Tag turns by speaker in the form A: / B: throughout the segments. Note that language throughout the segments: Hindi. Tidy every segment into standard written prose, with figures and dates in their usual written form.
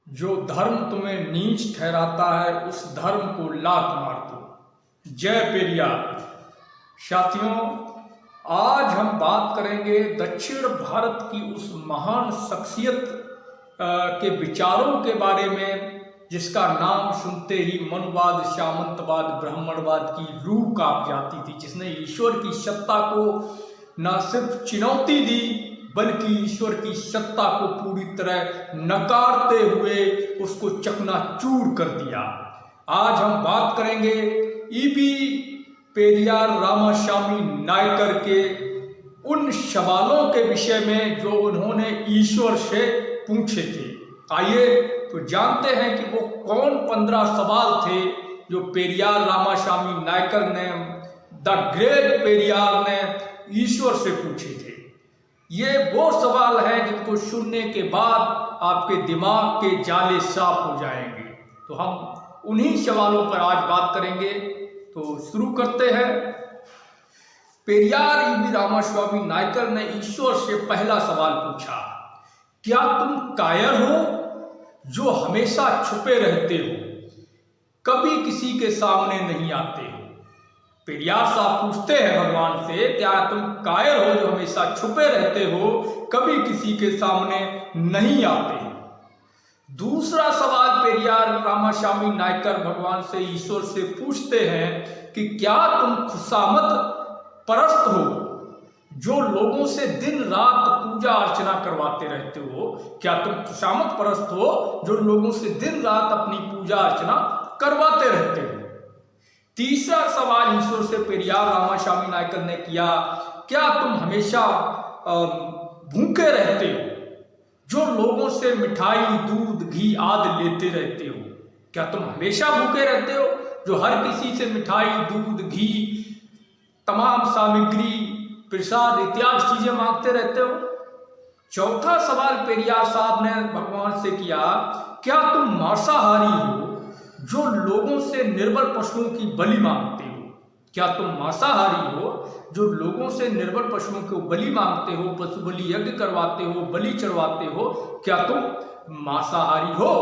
A: जो धर्म तुम्हें नीच ठहराता है उस धर्म को लात मार दो। जय पेरियार। साथियों, आज हम बात करेंगे दक्षिण भारत की उस महान शख्सियत के विचारों के बारे में जिसका नाम सुनते ही मनवाद, सामंतवाद, ब्राह्मणवाद की रूह कांप जाती थी, जिसने ईश्वर की सत्ता को न सिर्फ चुनौती दी बल्कि ईश्वर की सत्ता को पूरी तरह नकारते हुए उसको चकनाचूर कर दिया। आज हम बात करेंगे ईबी पेरियार रामास्वामी नायकर के उन सवालों के विषय में जो उन्होंने ईश्वर से पूछे थे। आइए तो जानते हैं कि वो कौन 15 सवाल थे जो पेरियार रामास्वामी नायकर ने, द ग्रेट पेरियार ने ईश्वर से पूछे थे। ये वो सवाल हैं जिनको सुनने के बाद आपके दिमाग के जाले साफ हो जाएंगे। तो हम उन्हीं सवालों पर आज बात करेंगे। तो शुरू करते हैं। पेरियार ईबी रामास्वामी नायकर ने ईश्वर से पहला सवाल पूछा, क्या तुम कायर हो जो हमेशा छुपे रहते हो, कभी किसी के सामने नहीं आते हो? पेरियार साहब पूछते हैं भगवान से, क्या तुम कायर हो जो हमेशा छुपे रहते हो, कभी किसी के सामने नहीं आते हो? दूसरा सवाल पेरियार रामास्वामी नायकर भगवान से, ईश्वर से पूछते हैं कि क्या तुम खुशामद परस्त हो जो लोगों से दिन रात पूजा अर्चना करवाते रहते हो? क्या तुम खुशामद परस्त हो जो लोगों से दिन रात अपनी पूजा अर्चना करवाते रहते हो? तीसरा सवाल ईश्वर से पेरियार रामास्वामी नायकर ने किया, क्या तुम हमेशा भूखे रहते हो जो लोगों से मिठाई, दूध, घी आदि लेते रहते हो? क्या तुम हमेशा भूखे रहते हो जो हर किसी से मिठाई, दूध, घी, तमाम सामग्री, प्रसाद इत्यादि चीजें मांगते रहते हो? चौथा सवाल पेरियार साहब ने भगवान से किया, क्या तुम मांसाहारी हो जो लोगों से निर्बल पशुओं की बलि मांगते हो? क्या तुम मांसाहारी हो जो लोगों से निर्बल पशुओं को बलि मांगते हो, पशु बलि यज्ञ करवाते हो, बलि चढ़वाते हो? क्या तुम मांसाहारी हो?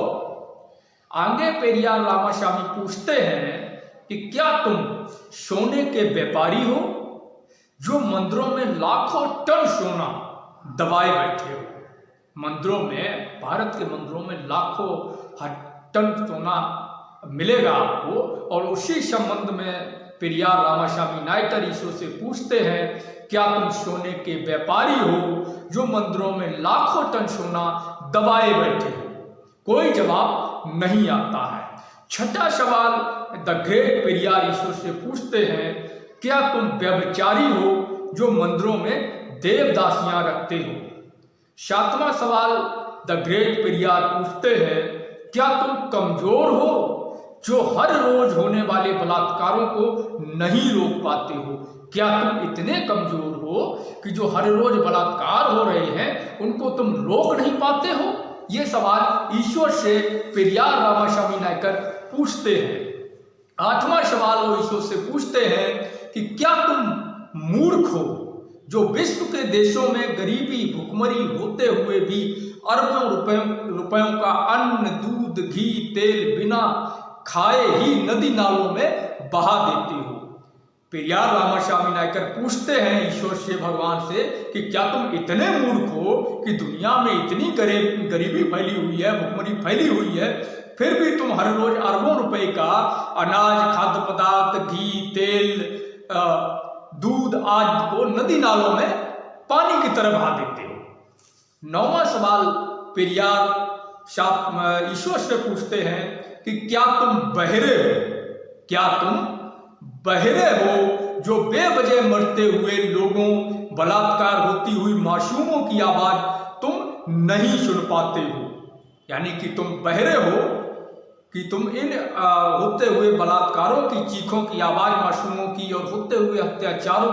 A: आगे पेरियार रामास्वामी पूछते हैं कि क्या तुम सोने के व्यापारी हो जो मंदिरों में लाखों टन सोना दबाए बैठे हो? मंदिरों में, भारत के मंदिरों में लाखों टन सोना मिलेगा आपको। और उसी संबंध में पेरियार रामास्वामी नायकर ईश्वर से पूछते हैं, क्या तुम सोने के व्यापारी हो जो मंदिरों में लाखों टन सोना दबाए बैठे हो? कोई जवाब नहीं आता है। छठा सवाल द ग्रेट पेरियार ईश्वर से पूछते हैं, क्या तुम व्यभिचारी हो जो मंदिरों में देवदासियां रखते हो? सातवां सवाल द ग्रेट पेरियार पूछते हैं, क्या तुम कमजोर हो जो हर रोज होने वाले बलात्कारों को नहीं रोक पाते हो? क्या तुम इतने कमजोर हो कि जो हर रोज बलात्कार हो रहे हैं उनको तुम रोक नहीं पाते हो? ये सवाल ईश्वर से पेरियार रामास्वामी नायकर पूछते हैं। आठवां सवाल वो ईश्वर से पूछते हैं कि क्या तुम मूर्ख हो जो विश्व के देशों में गरीबी, भुखमरी होते हुए भी अरबों रुपयों का अन्न, दूध, घी, तेल बिना खाए ही नदी नालों में बहा देते हो? पेरियार रामास्वामी नायकर पूछते हैं ईश्वर से, भगवान से, कि क्या तुम इतने मूर्ख हो कि दुनिया में इतनी गरीबी फैली हुई है, भुखमरी फैली हुई है, फिर भी तुम हर रोज अरबों रुपए का अनाज, खाद्य पदार्थ, घी, तेल, दूध आदि को नदी नालों में पानी की तरह बहा देते हो? नौवां सवाल पेरियार ईश्वर से पूछते हैं कि क्या तुम बहरे हो? क्या तुम बहरे हो जो बेवजह मरते हुए लोगों, बलात्कार होती हुई मासूमों की आवाज तुम नहीं सुन पाते हो? यानी कि तुम बहरे हो कि तुम इन होते हुए बलात्कारों की चीखों की आवाज, मासूमों की और होते हुए अत्याचारों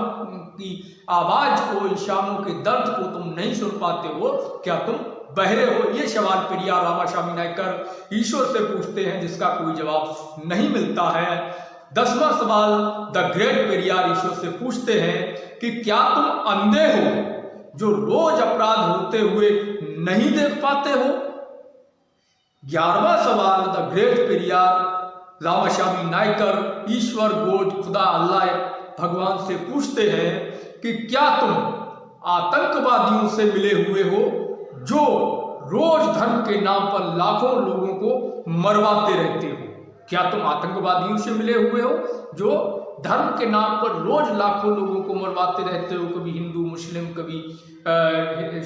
A: की आवाज को, इंसानों के दर्द को तुम नहीं सुन पाते हो? क्या तुम बहरे हो? ये सवाल पेरियार रामास्वामी नायकर ईश्वर से पूछते हैं जिसका कोई जवाब नहीं मिलता है। 10वां सवाल द ग्रेट पेरियार ईश्वर से पूछते हैं कि क्या तुम अंधे हो जो रोज अपराध होते हुए नहीं देख पाते हो? 11वां सवाल द ग्रेट पेरियार रामास्वामी नायकर ईश्वर गोड खुदा अल्लाह भगवान से पूछते हैं कि क्या तुम आतंकवादियों से मिले हुए हो जो रोज धर्म के नाम पर लाखों लोगों को मरवाते रहते हो? क्या तुम आतंकवादियों से मिले हुए हो जो धर्म के नाम पर रोज लाखों लोगों को मरवाते रहते हो? कभी हिंदू मुस्लिम, कभी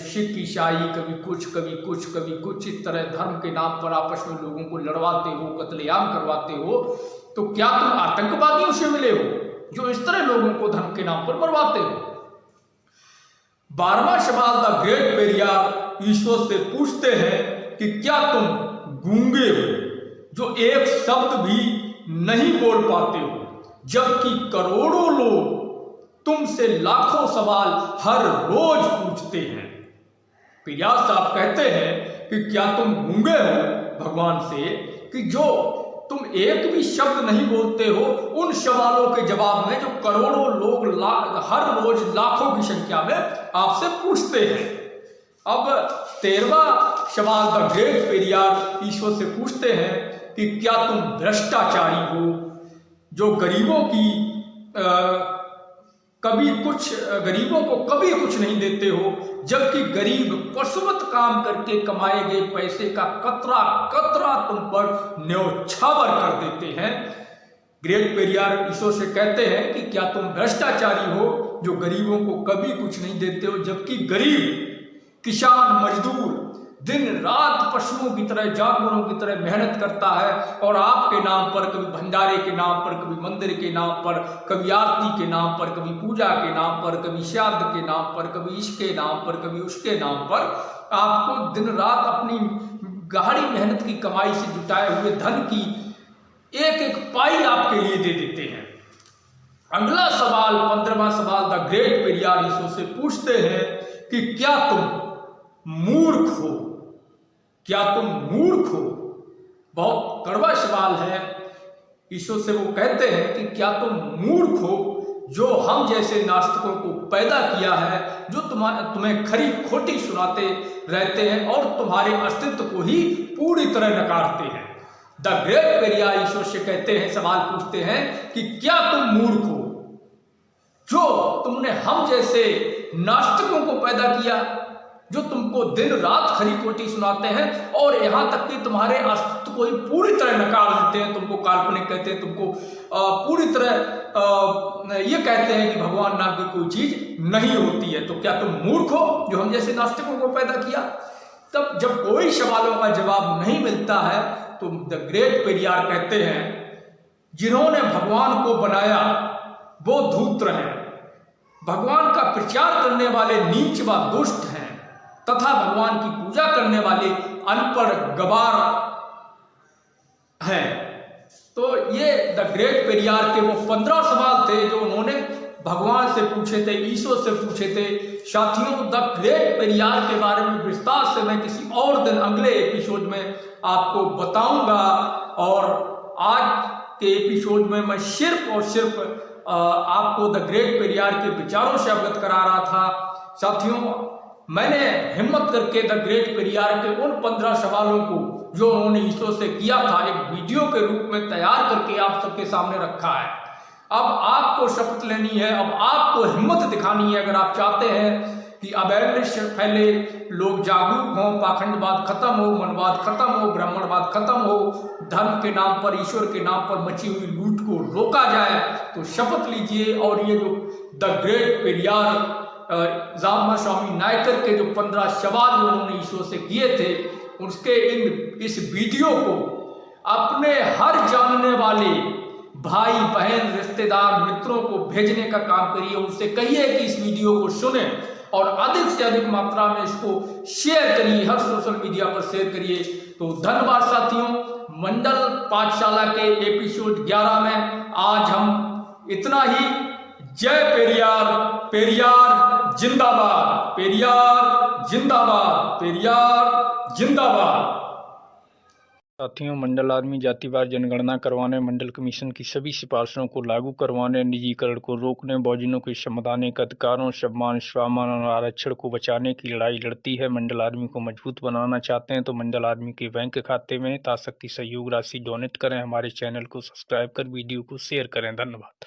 A: सिख ईसाई, कभी कुछ कभी कुछ कभी कुछ, इस तरह धर्म के नाम पर आपस में लोगों को लड़वाते हो, कत्लेआम करवाते हो। तो क्या तुम आतंकवादियों से मिले हो जो इस तरह लोगों को धर्म के नाम पर मरवाते हो? 12वां सवाल द ग्रेट पेरियार ईश्वर से पूछते हैं कि क्या तुम गूंगे हो जो एक शब्द भी नहीं बोल पाते हो, जबकि करोड़ों लोग तुमसे लाखों सवाल हर रोज पूछते हैं? पेरियार साहब कहते हैं कि क्या तुम गूंगे हो भगवान से कि जो तुम एक भी शब्द नहीं बोलते हो उन सवालों के जवाब में जो करोड़ों लोग हर रोज लाखों की संख्या में आपसे पूछते हैं। अब 13वां सवाल द ग्रेट पेरियार ईश्वर से पूछते हैं कि क्या तुम भ्रष्टाचारी हो जो गरीबों को कभी कुछ नहीं देते हो, जबकि गरीब पशुवत काम करके कमाए गए पैसे का कतरा कतरा तुम पर न्यौछावर कर देते हैं। ग्रेट पेरियार ईश्वर से कहते हैं कि क्या तुम भ्रष्टाचारी हो जो गरीबों को कभी कुछ नहीं देते हो, जबकि गरीब किसान मजदूर दिन रात पशुओं की तरह, जानवरों की तरह मेहनत करता है और आपके नाम पर, कभी भंडारे के नाम पर, कभी मंदिर के नाम पर, कभी आरती के नाम पर, कभी पूजा के नाम पर, कभी श्राद्ध के नाम पर, कभी इसके नाम पर, कभी उसके नाम पर आपको दिन रात अपनी गाढ़ी मेहनत की कमाई से जुटाए हुए धन की एक एक पाई आपके लिए दे देते हैं। अगला सवाल 15वां सवाल द ग्रेट पेरियार ईश्वर से पूछते हैं कि क्या तुम मूर्ख हो? क्या तुम मूर्ख हो? बहुत कड़वा सवाल है। ईश्वर से वो कहते हैं कि क्या तुम मूर्ख हो जो हम जैसे नास्तिकों को पैदा किया है, जो तुम्हें खरी खोटी सुनाते रहते हैं और तुम्हारे अस्तित्व को ही पूरी तरह नकारते हैं। द ग्रेट पेरियार ईश्वर से कहते हैं, सवाल पूछते हैं कि क्या तुम मूर्ख हो जो तुमने हम जैसे नास्तिकों को पैदा किया, जो तुमको दिन रात खरी खोटी सुनाते हैं और यहाँ तक कि तुम्हारे अस्तित्व को ही पूरी तरह नकार देते हैं, तुमको काल्पनिक कहते हैं, तुमको पूरी तरह ये कहते हैं कि भगवान नाम की कोई चीज नहीं होती है। तो क्या तुम मूर्ख हो जो हम जैसे नास्तिकों को पैदा किया? तब जब कोई सवालों का जवाब नहीं मिलता है तो द ग्रेट पेरियार कहते हैं, जिन्होंने भगवान को बनाया वो धूर्त हैं, भगवान का प्रचार करने वाले नीच व दुष्ट हैं तथा भगवान की पूजा करने वाले अनपढ़ गवार हैं। तो ये द ग्रेट पेरियार के वो 15 सवाल थे जो उन्होंने भगवान से पूछे थे, ईश्वर से पूछे थे। साथियों, द ग्रेट पेरियार के बारे में विस्तार से मैं किसी और दिन अगले एपिसोड में आपको बताऊंगा और आज के एपिसोड में मैं सिर्फ और सिर्फ आपको द ग्रेट पेरियार के विचारों से अवगत करा रहा था। साथियों, मैंने हिम्मत करके द ग्रेट पेरियार के उन 15 सवालों को जो उन्होंने ईश्वर से किया था एक वीडियो के रूप में तैयार करके आप सबके सामने रखा है। अब आपको शपथ लेनी है, अब आपको हिम्मत दिखानी है। अगर आप चाहते हैं कि अवेयरनेस फैले, लोग जागरूक हों, पाखंडवाद खत्म हो, मनवाद खत्म हो, ब्राह्मणवाद खत्म हो, धर्म के नाम पर, ईश्वर के नाम पर मची हुई लूट को रोका जाए, तो शपथ लीजिए। और ये जो द ग्रेट पेरियार रामास्वामी नायकर के जो 15 सवाल जो उन्होंने ईश्वर से किए थे, उसके इस वीडियो को अपने हर जानने वाले भाई बहन रिश्तेदार मित्रों को भेजने का काम करिए। उनसे कहिए कि इस वीडियो को सुने और अधिक से अधिक मात्रा में इसको शेयर करिए, हर सोशल मीडिया पर शेयर करिए। तो धन्यवाद साथियों। मंडल पाठशाला के एपिसोड 11 में आज हम इतना ही। जय पेरियार, पेरियार जिंदाबाद, पेरियार जिंदाबाद, पेरियार जिंदाबाद। साथियों, मंडल आर्मी जातिवार जनगणना करवाने, मंडल कमीशन की सभी सिफारिशों को लागू करवाने, निजीकरण को रोकने, बहुजनों के संवैधानिक अधिकारों, सम्मान, स्वाभिमान और आरक्षण को बचाने की लड़ाई लड़ती है। मंडल आर्मी को मजबूत बनाना चाहते हैं तो मंडल आर्मी के बैंक खाते में यथाशक्ति सहयोग राशि डोनेट करें। हमारे चैनल को सब्सक्राइब कर वीडियो को शेयर करें। धन्यवाद।